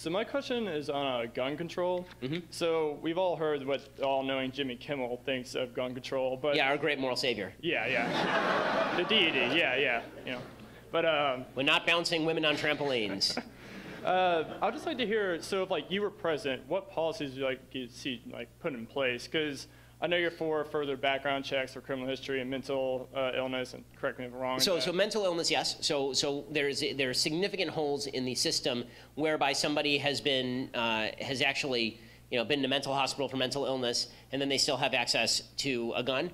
So my question is on gun control. Mm-hmm. So we've all heard what all-knowing Jimmy Kimmel thinks of gun control, but Yeah, our great moral savior. yeah, the deity, yeah, you know. But We're not bouncing women on trampolines. I'd just like to hear. So if like you were president, what policies would you like you'd see like put in place? Because I know you're for further background checks for criminal history and mental illness, and correct me if I'm wrong. So mental illness, yes. So there are significant holes in the system whereby somebody has actually been in a mental hospital for mental illness, and then they still have access to a gun.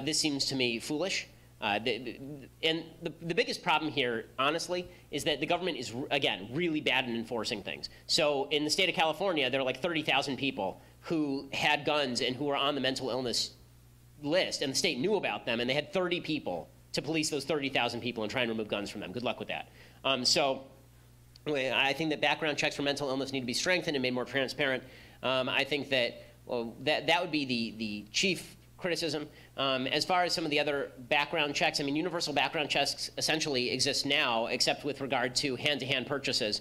This seems to me foolish. And the biggest problem here, honestly, is that the government is, again, really bad in enforcing things. So in the state of California, there are like 30,000 people who had guns and who were on the mental illness list, and the state knew about them, and they had 30 people to police those 30,000 people and try and remove guns from them. Good luck with that. So I think that background checks for mental illness need to be strengthened and made more transparent. I think that that would be the chief criticism. As far as some of the other background checks, I mean, universal background checks essentially exist now, except with regard to hand-to-hand purchases,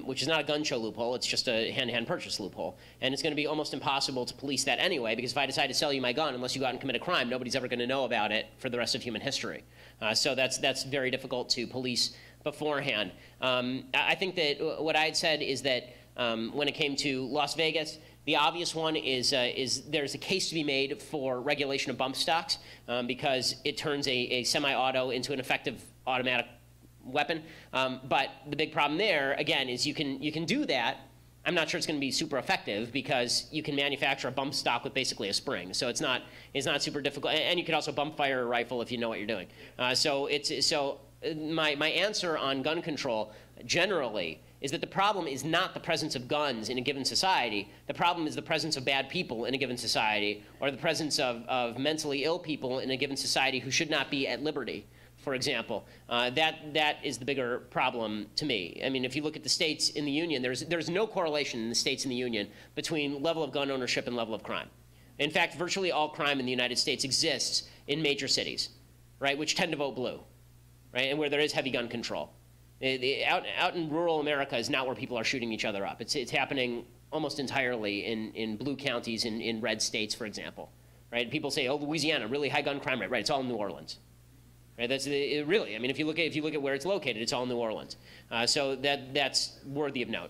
which is not a gun show loophole. It's just a hand-to-hand purchase loophole. And it's going to be almost impossible to police that anyway, because if I decide to sell you my gun, unless you go out and commit a crime, nobody's ever going to know about it for the rest of human history. So that's very difficult to police beforehand. I think that what I had said is that when it came to Las Vegas, the obvious one is there's a case to be made for regulation of bump stocks because it turns a semi-auto into an effective automatic weapon. But the big problem there, again, is you can do that. I'm not sure it's going to be super effective because you can manufacture a bump stock with basically a spring. So it's not super difficult. And you can also bump fire a rifle if you know what you're doing. So my answer on gun control generally is that the problem is not the presence of guns in a given society. The problem is the presence of bad people in a given society, or the presence of mentally ill people in a given society who should not be at liberty, for example. That is the bigger problem to me. I mean, if you look at the states in the Union, there's no correlation in the states in the Union between level of gun ownership and level of crime. In fact, virtually all crime in the United States exists in major cities, right, which tend to vote blue, right, and where there is heavy gun control. Out in rural America is not where people are shooting each other up. It's happening almost entirely in blue counties in red states, for example. Right? People say, "Oh, Louisiana, really high gun crime rate." Right? It's all in New Orleans. Right? Really. I mean, if you look at where it's located, it's all in New Orleans. So that's worthy of note.